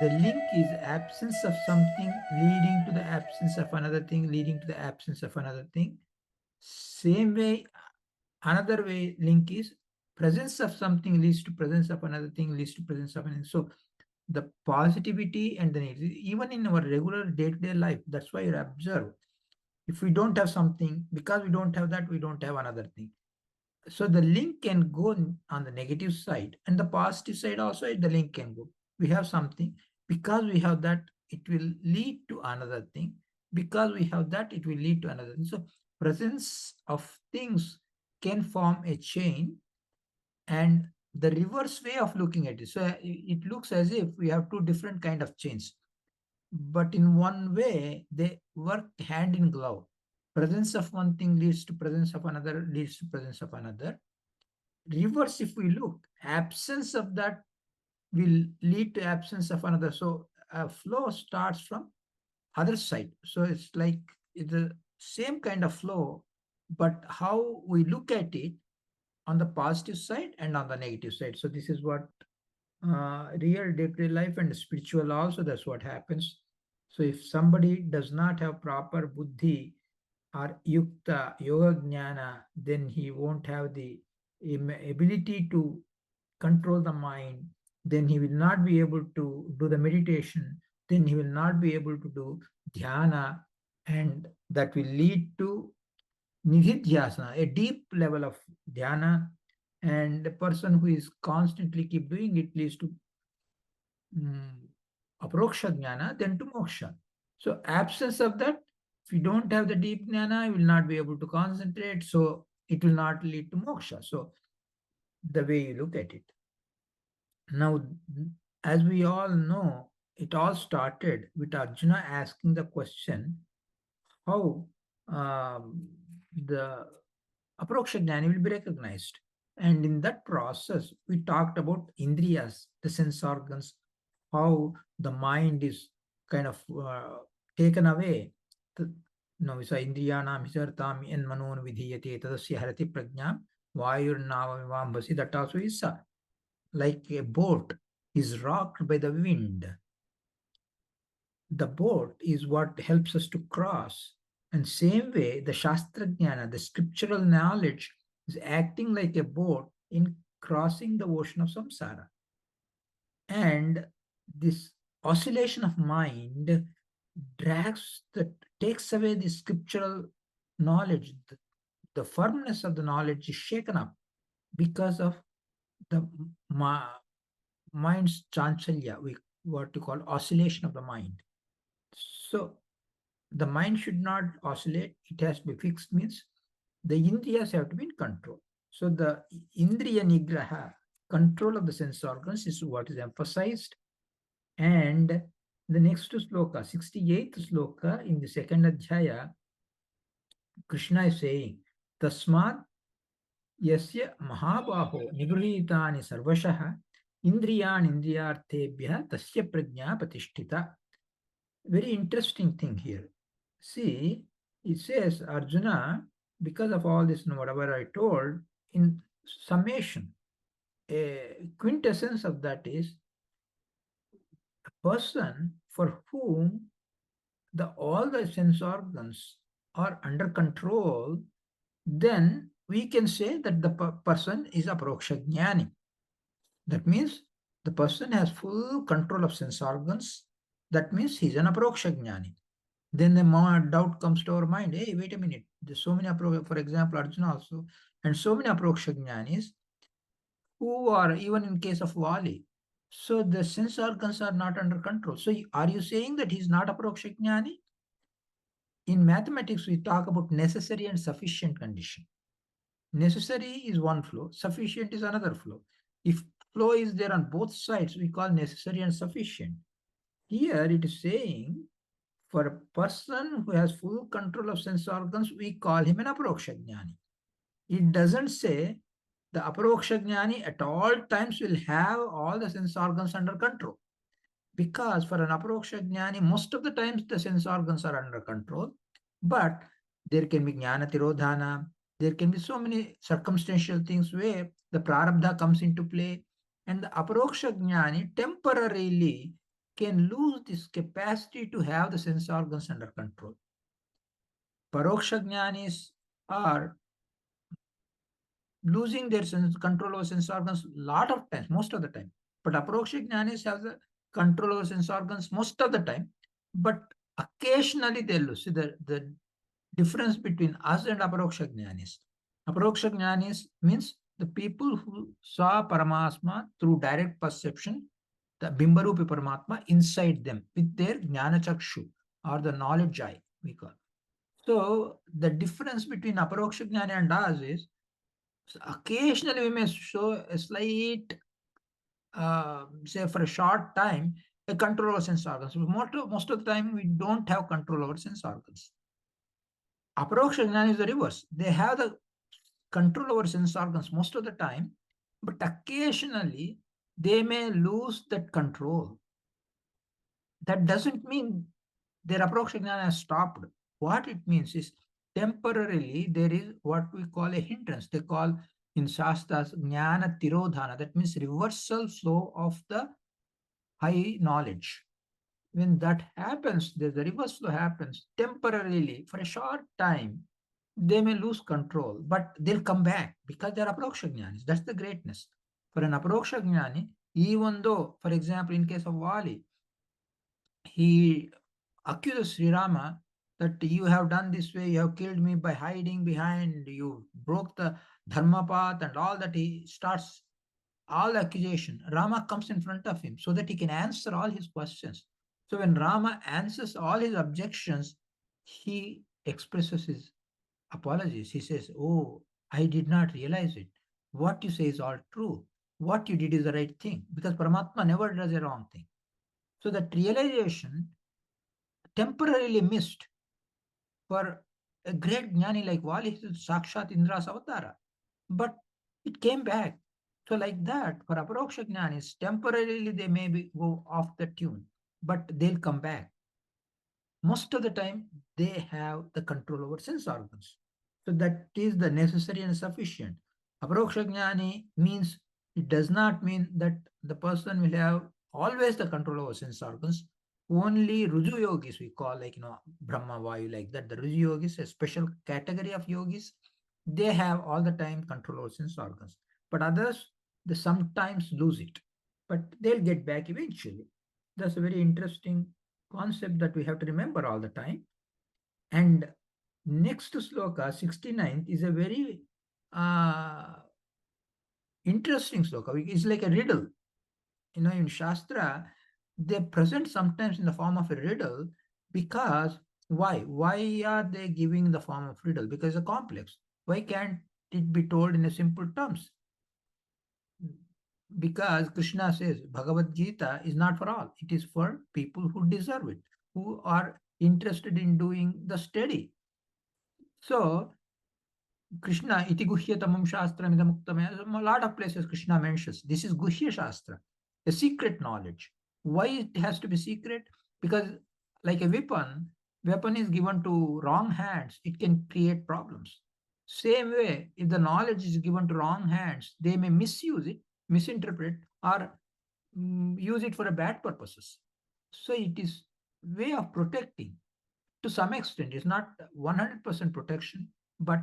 The link is absence of something leading to the absence of another thing, leading to the absence of another thing. Same way, another way link is presence of something leads to presence of another thing, leads to presence of another. So the positivity and the negative, even in our regular day-to-day life, that's why you observe. If we don't have something, because we don't have that, we don't have another thing. So the link can go on the negative side, and the positive side also the link can go. We have something, because we have that, it will lead to another thing. Because we have that, it will lead to another thing. So presence of things can form a chain, and the reverse way of looking at it. So it looks as if we have two different kind of chains, but in one way they work hand in glove. Presence of one thing leads to presence of another, leads to presence of another. Reverse, if we look, absence of that will lead to absence of another. So a flow starts from other side. So it's like it's the same kind of flow, but how we look at it on the positive side and on the negative side. So this is what real day-to-day life and spiritual also, that's what happens. So if somebody does not have proper buddhi or yukta yoga jnana, then he won't have the ability to control the mind. Then he will not be able to do the meditation. Then he will not be able to do dhyana, and that will lead to nididhyasana, a deep level of dhyana. And the person who is constantly keep doing it leads to mm, aproksha jnana, then to moksha. So absence of that, if you don't have the deep jnana, you will not be able to concentrate. So it will not lead to moksha. So the way you look at it. Now, as we all know, it all started with Arjuna asking the question how the aproksha jnani will be recognized. And in that process, we talked about indriyas, the sense organs, how the mind is kind of taken away. No, isa indriyanam hisartam en manon vidhiyate tadasya harati prajnam vayurnavamvasi. That also is like a boat is rocked by the wind. The boat is what helps us to cross. And same way, the Shastra Jnana, the scriptural knowledge, is acting like a boat in crossing the ocean of samsara. And this oscillation of mind drags the takes away the scriptural knowledge. The firmness of the knowledge is shaken up because of the mind's chanchalya, what you call oscillation of the mind. So the mind should not oscillate, it has to be fixed, means the indriyas have to be in control. So the indriya nigraha, control of the sense organs, is what is emphasized. And the next sloka, 68th sloka in the second adhyaya, Krishna is saying, Tasmat yasya mahabaho nigruhitani sarvashah indriyan indriyarthebhyah tasya prajna patishtita. Very interesting thing here. See, it says, Arjuna, because of all this, whatever I told, in summation, a quintessence of that is a person for whom all the sense organs are under control, then we can say that the person is aproksha jnani. That means the person has full control of sense organs. That means he's an aproksha jnani. Then the more doubt comes to our mind. Hey, wait a minute. There's so many, for example, Arjuna also, and so many aproksha jnanis who are, even in case of Vali. So the sense organs are not under control. So are you saying that he's not aproksha jnani? In mathematics, we talk about necessary and sufficient condition. Necessary is one flow, sufficient is another flow. If flow is there on both sides, we call necessary and sufficient. Here it is saying, for a person who has full control of sense organs, we call him an aproksha jnani. It doesn't say the aproksha jnani at all times will have all the sense organs under control. Because for an aproksha jnani, most of the times the sense organs are under control, but there can be jnana tirodhana, there can be so many circumstantial things where the prarabdha comes into play, and the aproksha jnani temporarily can lose this capacity to have the sense organs under control. Paroksha jnanis are losing their sense control over sense organs lot of times, most of the time. But aparoksha jnanis have the control over sense organs most of the time, but occasionally they lose. See the difference between us and aparoksha jnanis. Aparoksha jnanis means the people who saw Paramatma through direct perception, the Bimbarupi Paramatma inside them with their jnana chakshu or the knowledge eye, we call. So the difference between aparoksha jnani and us is occasionally we may show a slight, say for a short time, a control over sense organs. Most of the time, we don't have control over sense organs. Aparoksha jnana is the reverse. They have the control over sense organs most of the time, but occasionally they may lose that control. That doesn't mean their aparoksha jnana has stopped. What it means is temporarily there is what we call a hindrance. They call in Shastras jnana tirodhana. That means reversal flow of the high knowledge. When that happens, the reverse flow happens temporarily for a short time. They may lose control, but they'll come back because they're aparoksha jnanis. That's the greatness. For an aparoksha jnani, even though, for example, in case of Vali, he accuses Sri Rama that you have done this way, you have killed me by hiding behind, you broke the dharma path, and all that. He starts all accusation. Rama comes in front of him so that he can answer all his questions. So when Rama answers all his objections, he expresses his apologies. He says, "Oh, I did not realize it. What you say is all true. What you did is the right thing." Because Paramatma never does a wrong thing. So that realization temporarily missed for a great jnani like Vali, Sakshat Indra's avatara. But it came back. So like that, for Aparoksha jnanis, temporarily they may go off the tune, but they'll come back. Most of the time, they have the control over sense organs. So that is the necessary and sufficient. Aparoksha jnani means, it does not mean that the person will have always the control over sense organs. Only Ruju yogis we call, like, Brahma Vayu, like that. The Ruju yogis, a special category of yogis, they have all the time control over sense organs. But others, they sometimes lose it. But they'll get back eventually. That's a very interesting concept that we have to remember all the time. And next sloka, 69th, is a very interesting sloka. It's like a riddle. In Shastra, they present sometimes in the form of a riddle because why? Why are they giving the form of riddle? Because it's complex. Why can't it be told in a simple terms? Because Krishna says Bhagavad Gita is not for all. It is for people who deserve it, who are interested in doing the study. So Krishna, iti guhya tamam shastra midamuktamaya, a lot of places Krishna mentions this is guhya shastra, a secret knowledge. Why it has to be secret? Because like a weapon is given to wrong hands, it can create problems. Same way, if the knowledge is given to wrong hands, they may misuse it, misinterpret, or use it for a bad purposes. So it is way of protecting to some extent. It's not 100% protection, but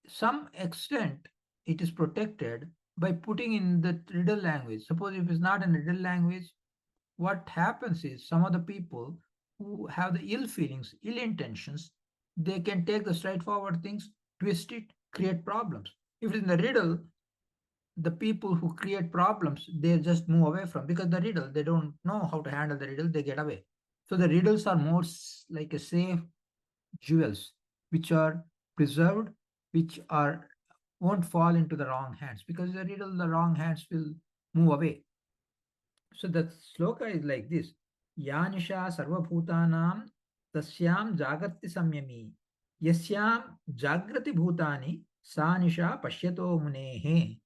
some extent it is protected by putting in the riddle language. Suppose if it's not in riddle language, what happens is some of the people who have the ill feelings, ill intentions, they can take the straightforward things, twist it, create problems. If it's in the riddle, the people who create problems, they just move away from, because the riddle, they don't know how to handle the riddle, they get away. So the riddles are more like a safe jewels, which are preserved, which are won't fall into the wrong hands, because the riddle, the wrong hands will move away. So the sloka is like this: Yanisha sarvabhutanam tasyam jagrati samyami yasyam jagrati bhutani sanisha pashyato munehe.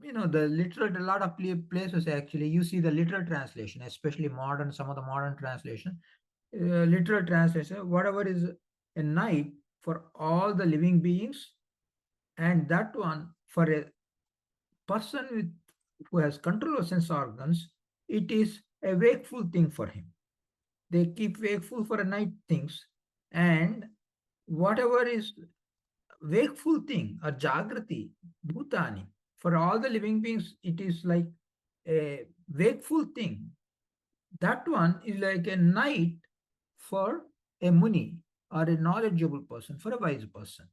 The literal, a lot of places actually you see the literal translation, especially modern, some of the modern translation, literal translation, whatever is a night for all the living beings, and that one for a person who has control of sense organs, it is a wakeful thing for him. They keep wakeful for night things, and whatever is wakeful thing or jagrati, bhutani, for all the living beings, it is like a wakeful thing. That one is like a night for a muni or a knowledgeable person, for a wise person.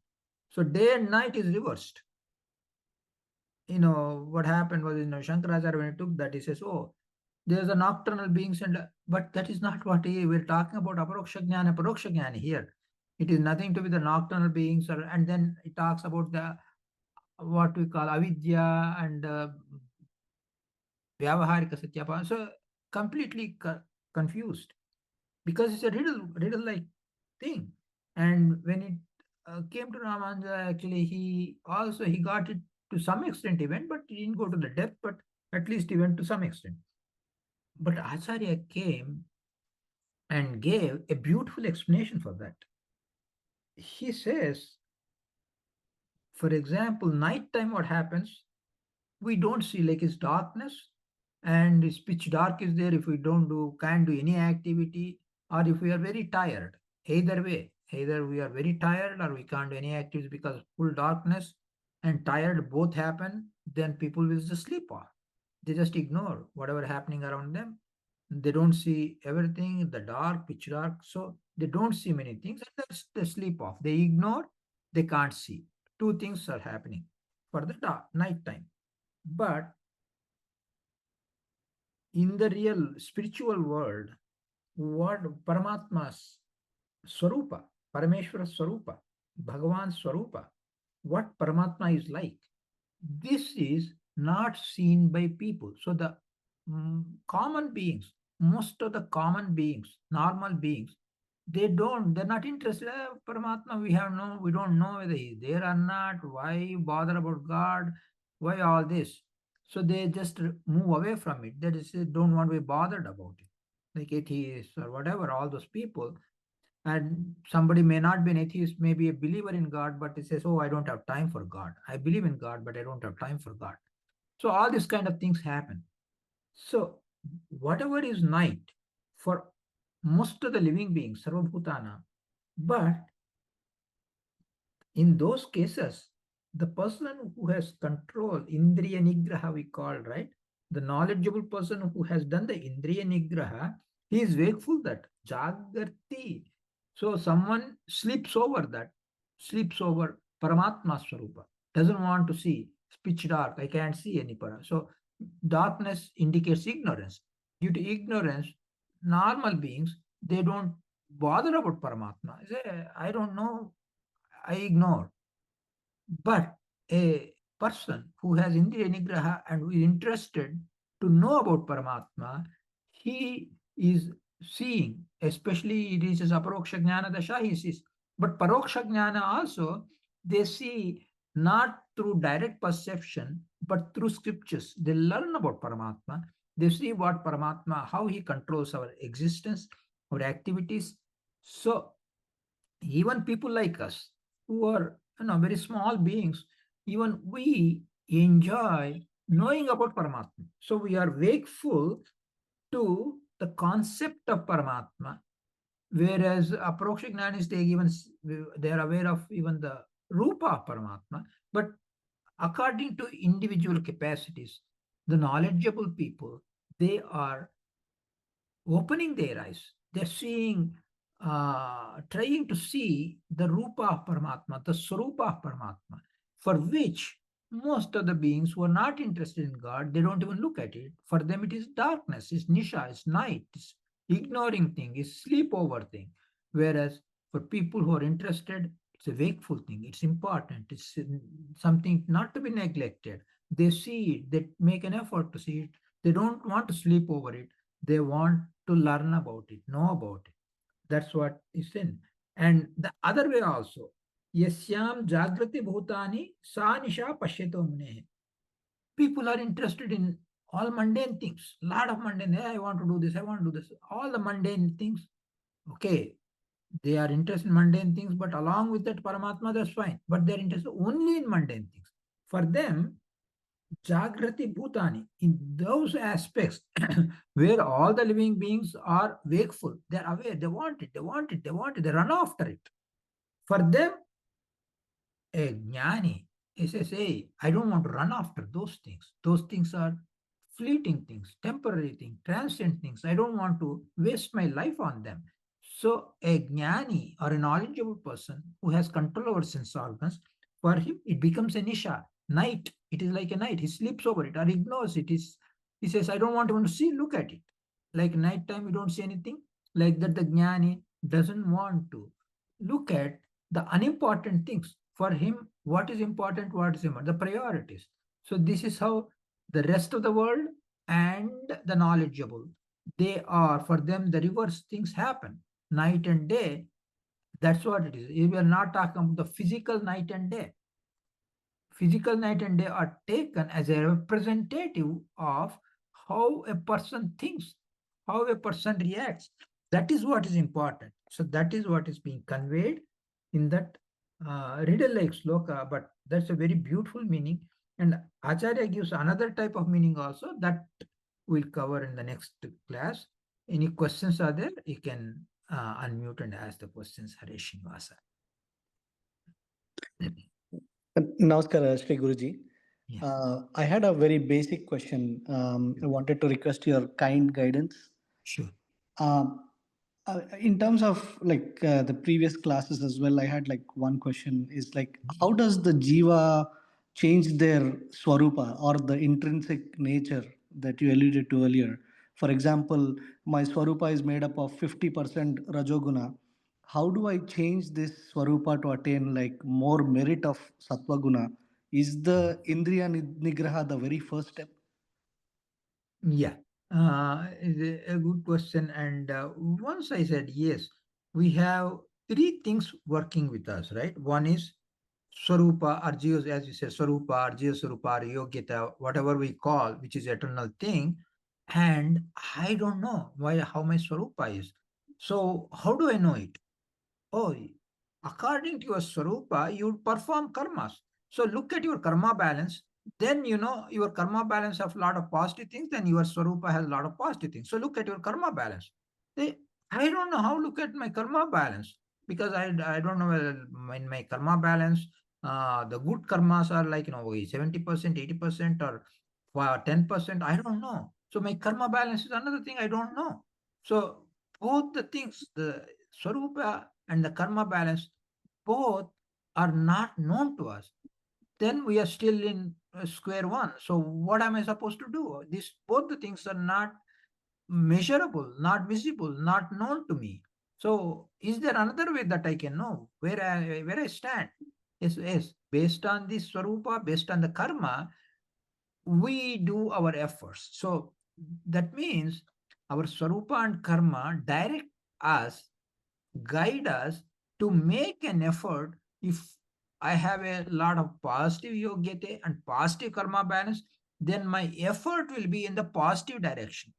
So day and night is reversed. What happened was, Shankaracharya, when he took that, he says, oh, there's a nocturnal beings, but that is not what we're talking about. Aparoksha jnana, paroksha jnana here. It is nothing to be the nocturnal beings, and then it talks about the what we call avidya and vyavaharika satyapana. So completely confused, because it's a riddle like thing. And when it came to Ramanuja, actually he got it to some extent even, but he didn't go to the depth, but at least he went to some extent. But Acharya came and gave a beautiful explanation for that. He says, for example, nighttime, what happens? We don't see, like, it's darkness, and it's pitch dark is there if we can't do any activity, or if we are very tired. Either way, either we are very tired or we can't do any activities because full darkness and tired both happen, then people will just sleep off. They just ignore whatever happening around them. They don't see everything in the dark, pitch dark, so they don't see many things, and they sleep off. They ignore, they can't see. Two things are happening for the night time. But in the real spiritual world, what Paramatma's Swarupa, Parameshwara Swarupa, Bhagavan Swarupa, what Paramatma is like, this is not seen by people. So the common beings, most of the common beings, normal beings, they're not interested. Paramatma, we don't know whether he's there or not. Why bother about God? Why all this? So they just move away from it. They just don't want to be bothered about it. Like atheists or whatever, all those people. And somebody may not be an atheist, may be a believer in God, but he says, oh, I don't have time for God. I believe in God, but I don't have time for God. So all these kind of things happen. So whatever is night for most of the living beings, Sarvabhutana, but in those cases, the person who has control, Indriya Nigraha we call, right? The knowledgeable person who has done the Indriya Nigraha, he is wakeful that Jagarti. So someone sleeps over that, sleeps over Paramatma Swarupa, doesn't want to see, it's pitch dark, I can't see any para. So darkness indicates ignorance. Due to ignorance, normal beings, they don't bother about Paramatma. Say, I don't know, I ignore. But a person who has Indriya Nigraha and who is interested to know about Paramatma, he is seeing, especially he reaches Aparoksha Jnana Dasha, he sees. But Paroksha Jnana also, they see not through direct perception, but through scriptures. They learn about Paramatma. They see what Paramatma, how he controls our existence, our activities. So even people like us who are very small beings, even we enjoy knowing about Paramatma. So we are wakeful to the concept of Paramatma, whereas Aparoksha Jnanis, they are aware of even the Rupa of Paramatma, but according to individual capacities, the knowledgeable people, they are opening their eyes. They're seeing, trying to see the Rupa of Paramatma, the Swarupa of Paramatma, for which most of the beings who are not interested in God, they don't even look at it. For them, it is darkness, it's Nisha, it's night, it's ignoring thing, it's sleepover thing. Whereas for people who are interested, it's a wakeful thing, it's important, it's something not to be neglected. They see it, they make an effort to see it, they don't want to sleep over it, they want to learn about it, know about it. That's what is in. And the other way also, yasyam jagrati bhutani sa nisha pashyato mune. People are interested in all mundane things, lot of mundane. Hey, I want to do this, I want to do this, all the mundane things. Okay, they are interested in mundane things, but along with that Paramatma, that's fine. But they're interested only in mundane things. For them, Jagrati Bhutani, in those aspects where all the living beings are wakeful, they're aware, they want it, they want it, they want it, they run after it. For them, a jnani says, hey, I don't want to run after those things. Those things are fleeting things, temporary things, transient things. I don't want to waste my life on them. So a jnani or a knowledgeable person who has control over sense organs, for him it becomes a nisha, night. It is like a night. He sleeps over it or ignores it. He says, I don't want to see, look at it. Like nighttime, you don't see anything. Like that, the jnani doesn't want to look at the unimportant things. For him, what is important, what is important, the priorities. So this is how the rest of the world and the knowledgeable, they are, for them, the reverse things happen, night and day. That's what it is. We are not talking about the physical night and day. Physical night and day are taken as a representative of how a person thinks, how a person reacts. That is what is important. So that is what is being conveyed in that riddle-like sloka, but that's a very beautiful meaning. And Acharya gives another type of meaning also that we'll cover in the next class. Any questions are there? You can unmute and ask the questions, Hare Srinivasa. Namaskar, Shri Guruji. Yeah, I had a very basic question. I wanted to request your kind guidance. sure. Um, in terms of the previous classes as well, I had like one question is like, how does the jiva change their swarupa or the intrinsic nature that you alluded to earlier? For example, my swarupa is made up of 50% rajoguna. How do I change this swarupa to attain like more merit of sattva? Is the indriya nigraha the very first step? Yeah, is a good question. And once I said yes, we have three things working with us, right? One is Swarupa or Jio, as you said, Swarupa or Jio Swarupa or Yogyata, whatever we call, which is eternal thing. And I don't know why how my Swarupa is. So how do I know it? Oh, according to your Swarupa, you perform karmas. So look at your karma balance. Then you know your karma balance of a lot of positive things, then your Swarupa has a lot of positive things. So look at your karma balance. They, I don't know how to look at my karma balance because I don't know whether in my karma balance, the good karmas are like, 70%, 80%, or 10%. I don't know. So my karma balance is another thing I don't know. So both the things, the Swarupa and the karma balance, both are not known to us. Then we are still in square one. So what am I supposed to do? These both the things are not measurable, not visible, not known to me. So is there another way that I can know where I stand? Yes, yes. Based on this swarupa, based on the karma, we do our efforts. So that means our swarupa and karma direct us, guide us to make an effort. If I have a lot of positive yogyate and positive karma balance, then my effort will be in the positive direction.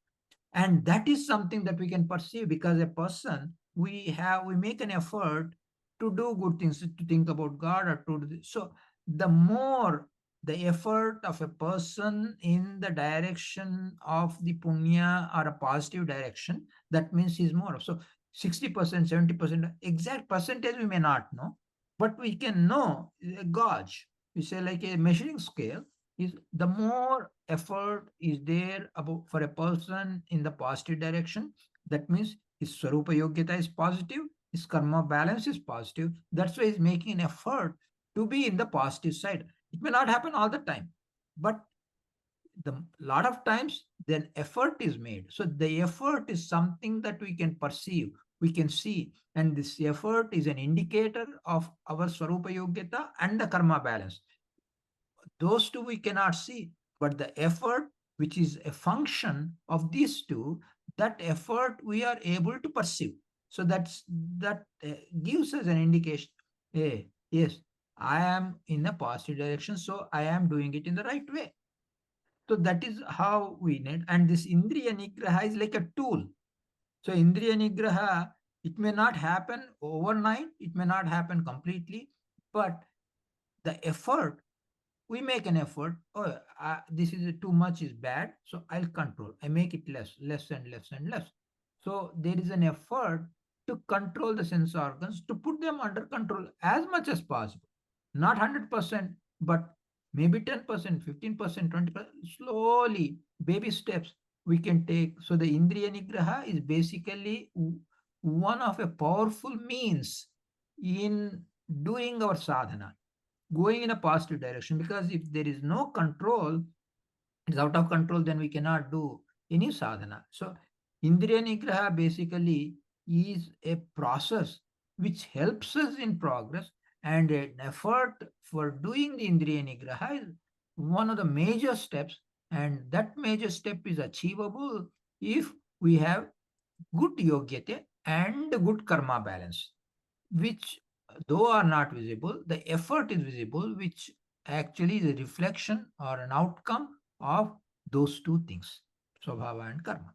And that is something that we can perceive because a person, we make an effort to do good things, to think about God or to do this. So the more the effort of a person in the direction of the punya or a positive direction, that means he's more. So 60%, 70%, exact percentage we may not know, but we can know a gauge. We say like a measuring scale is the more effort is there about for a person in the positive direction, that means his swarupa yogyata is positive, his karma balance is positive. That's why he's making an effort to be in the positive side. It may not happen all the time, but the lot of times then effort is made. So the effort is something that we can perceive, we can see, and this effort is an indicator of our swarupa yogyata and the karma balance. Those two we cannot see, but the effort, which is a function of these two, that effort we are able to perceive. So that gives us an indication. Hey, yes, I am in a positive direction, so I am doing it in the right way. So that is how we need. And this Indriya Nigraha is like a tool. So Indriya Nigraha, it may not happen overnight, it may not happen completely, but the effort we make an effort. Oh, this is too much is bad, so I'll control. I make it less, less and less and less. So there is an effort to control the sense organs, to put them under control as much as possible. Not 100%, but maybe 10%, 15%, 20%, slowly, baby steps we can take. So the Indriya Nigraha is basically one of a powerful means in doing our sadhana, going in a positive direction. Because if there is no control, it's out of control, then we cannot do any sadhana. So Indriya Nigraha basically is a process which helps us in progress, and an effort for doing the Indriya Nigraha is one of the major steps, and that major step is achievable if we have good yogyate and good karma balance, which though are not visible, the effort is visible, which actually is a reflection or an outcome of those two things, Swabhava and karma.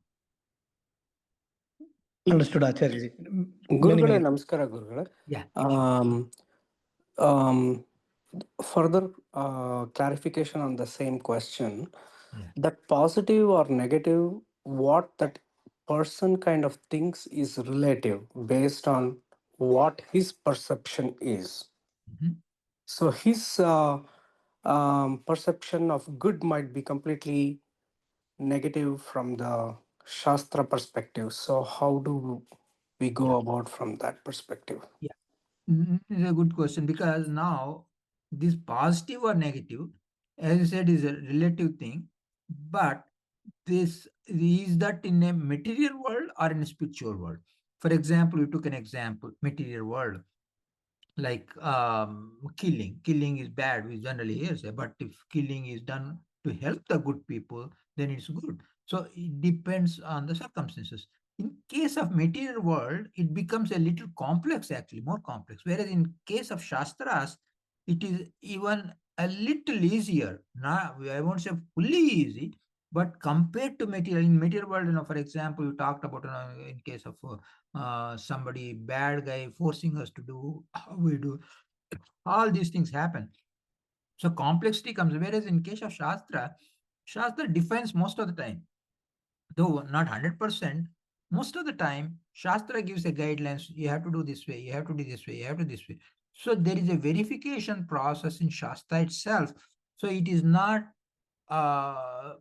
Understood, Acharya. Many, Gurugule, many. namaskara, Gurugule. Yeah. Um, Further clarification on the same question, Yeah. that positive or negative, what that person kind of thinks is relative based on what his perception is. Mhm. So his perception of good might be completely negative from the Shastra perspective. So how do we go about from that perspective? Yeah. It's a good question, because now this positive or negative, as you said, is a relative thing. But this is that in a material world or in a spiritual world. For example, you took an example, material world, like killing is bad, we generally hear say, but if killing is done to help the good people, then it's good. So it depends on the circumstances. In case of material world, it becomes a little complex, actually more complex, whereas in case of shastras, it is even a little easier. Now I won't say fully easy, but compared to material, in material world, for example, you talked about, in case of somebody bad guy forcing us to do how we do, all these things happen. So complexity comes, whereas in case of shastra defines most of the time, though not 100%. Most of the time shastra gives a guidelines, you have to do this way, you have to do this way, you have to do this way. So there is a verification process in shastra itself. So it is not uh,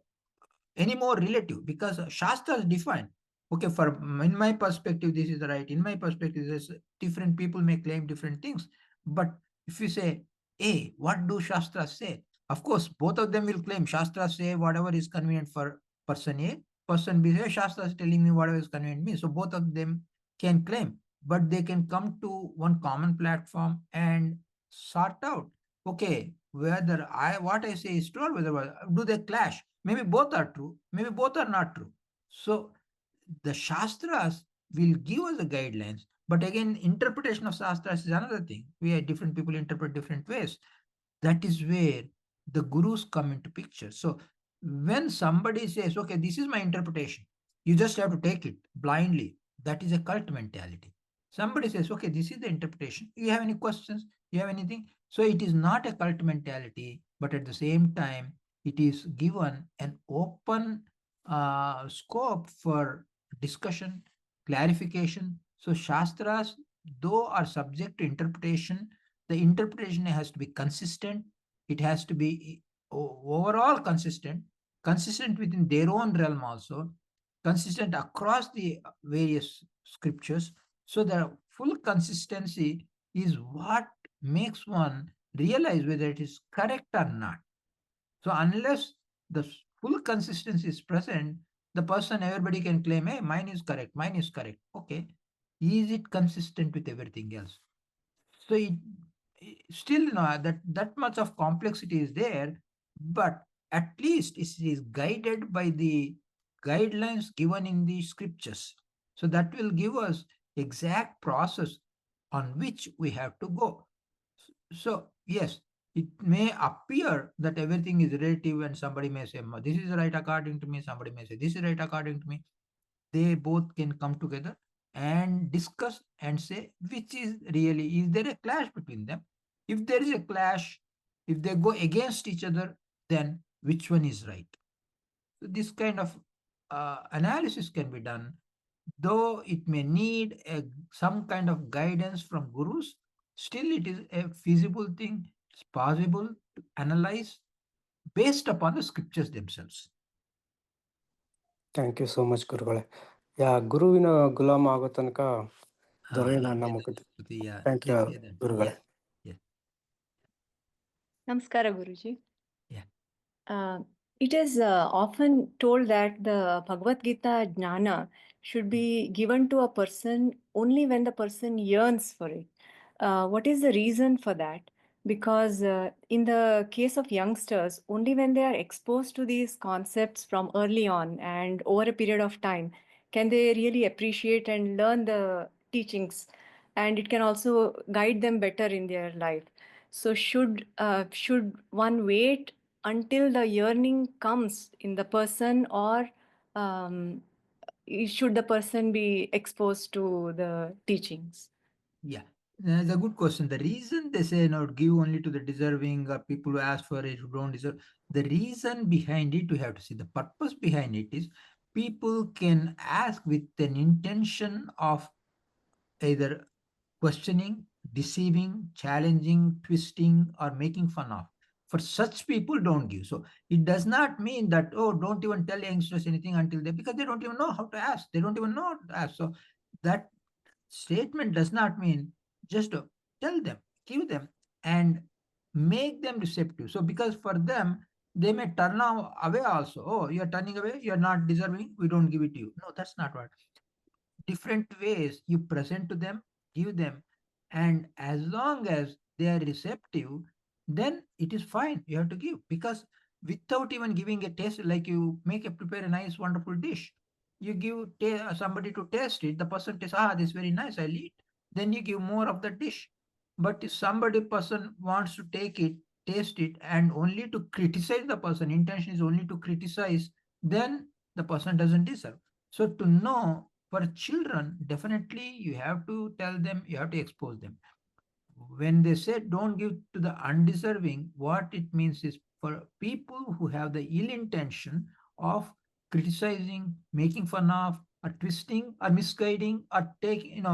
any more relative, because shastras define, okay, for in my perspective this is right, in my perspective this, different people may claim different things. But if you say, hey, what do shastras say, of course both of them will claim shastras say whatever is convenient for person A, person B say shastras telling me whatever is convenient me. So both of them can claim, but they can come to one common platform and sort out, okay, whether what I say is true or whether do they clash. Maybe both are true, maybe both are not true. So the Shastras will give us the guidelines, but again, interpretation of Shastras is another thing. We have different people interpret different ways. That is where the gurus come into picture. So when somebody says, okay, this is my interpretation, you just have to take it blindly. That is a cult mentality. Somebody says, okay, this is the interpretation. You have any questions? You have anything? So it is not a cult mentality, but at the same time, it is given an open scope for discussion, clarification. So Shastras, though are subject to interpretation, the interpretation has to be consistent. It has to be overall consistent within their own realm also, consistent across the various scriptures. So the full consistency is what makes one realize whether it is correct or not. So unless the full consistency is present, the person, everybody can claim, hey, mine is correct, mine is correct. Okay. Is it consistent with everything else? So still, that much of complexity is there, but at least it is guided by the guidelines given in the scriptures. So that will give us exact process on which we have to go. So yes, it may appear that everything is relative, and somebody may say, this is right according to me, somebody may say, this is right according to me. They both can come together and discuss and say which is really, is there a clash between them? If there is a clash, If they go against each other, then which one is right? So this kind of analysis can be done, though it may need some kind of guidance from gurus. Still, it is a feasible thing. It's possible to analyze based upon the scriptures themselves. Thank you so much ಗುರುಗಳೇ. ಗುರುವಿನ ಗುಲಾಮ ಆಗೋ ತನಕ ದೊರೆಯೋಣ ನಮಗೆ. Thank you ಗುರುಗಳೇ. Namaskara, Guruji. Yeah. It is often told that the Bhagavad Gita jnana should be given to a person only when the person yearns for it. What is the reason for that? Because in the case of youngsters, only when they are exposed to these concepts from early on and over a period of time, can they really appreciate and learn the teachings, and it can also guide them better in their life. So should one wait until the yearning comes in the person, or should the person be exposed to the teachings? Yeah, that's a good question. The reason they say no, give only to the deserving or people who ask for it who don't deserve, the reason behind it, we have to see the purpose behind it is people can ask with an intention of either questioning, deceiving, challenging, twisting, or making fun of. For such people, don't give. So it does not mean that, oh, don't even tell youngsters anything until they, because they don't even know how to ask. They don't even know how to ask. So that statement does not mean just tell them, give them, and make them receptive. So because for them, they may turn away also. Oh, you're turning away, you're not deserving, we don't give it to you. No, that's not what. Different ways you present to them, give them, and as long as they are receptive, then it is fine. You have to give, because without even giving a taste, like you prepare a nice, wonderful dish, you give somebody to taste it, the person tastes, this is very nice, I'll eat. Then you give more of the dish. But if somebody person wants to take it, taste it, and only to criticize the person, intention is only to criticize, then the person doesn't deserve. So to know, for children, definitely you have to tell them, you have to expose them. When they say don't give to the undeserving, what it means is for people who have the ill intention of criticizing, making fun of, or twisting, or misguiding, or taking,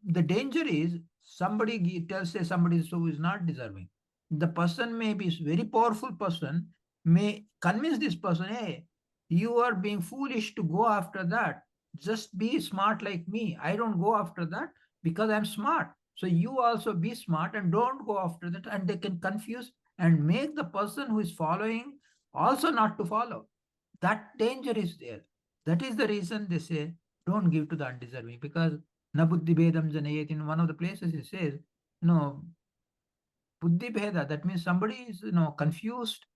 the danger is somebody tells say somebody who is not deserving. The person may be a very powerful person, may convince this person, hey, you are being foolish to go after that. Just be smart like me. I don't go after that because I'm smart. So you also be smart and don't go after that. And they can confuse and make the person who is following also not to follow. That danger is there. That is the reason they say don't give to the undeserving, because na buddhi bhedam janayet, in one of the places it says, buddhi bheda, that means somebody is confused,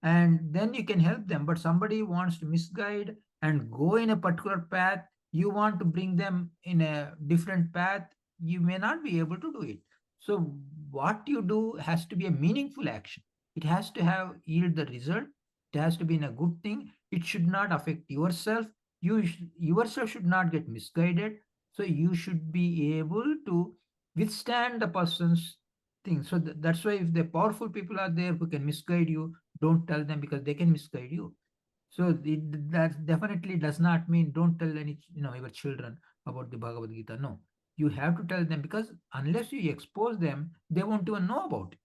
and then you can help them. But somebody wants to misguide and go in a particular path, you want to bring them in a different path, you may not be able to do it. So what you do has to be a meaningful action. It has to have yield the result. It has to be in a good thing. It should not affect yourself. Yourself should not get misguided. So you should be able to withstand the person's thing. So that's why if the powerful people are there who can misguide you, don't tell them, because they can misguide you. So that definitely does not mean don't tell any your children about the Bhagavad Gita. No, you have to tell them, because unless you expose them, they won't even know about it.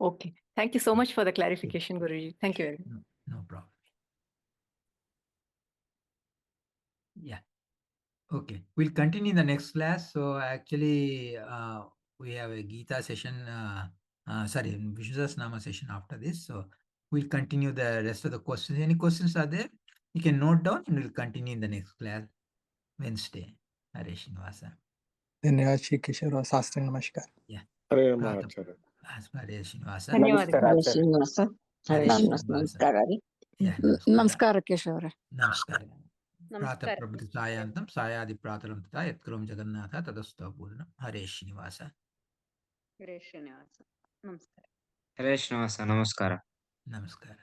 Okay, thank you so much for the clarification, Guruji. Thank you very much. No problem. Yeah. Okay, we'll continue in the next class. So actually, we have a Gita session, sorry, Vishnu Sahasranama session after this. So we'll continue the rest of the questions. Any questions are there? You can note down and we'll continue in the next class, Wednesday. Hare Srinivasa. धन्यवाद श्री केशव शास्त्री नमस्कार. Yeah. हरे Ramacharya. Hare Srinivasa. ಧನ್ಯವಾದಗಳು. ನಮಸ್ಕಾರ ಹರೇ ಆಚಾರ್ಯ. ಶ್ರೀನಿವಾಸ ಹರೇ Hare Srinivasa Srinivasa. ನಮಸ್ಕಾರ ರೀ. Yeah, namaskar. ನಮಸ್ಕಾರ ಕೇಶವ್ರೆ. Namaskar. Prata Namaskar. Prabhuti Sayantam Sayadi Prataram Tata Yatkram Jagannatha Tadastav Purnam. Hare Srinivasa. Hare Srinivasa. Namaskar. ಹರೇ ಶ್ರೀನಿವಾಸ ನಮಸ್ಕಾರ. Namaskar.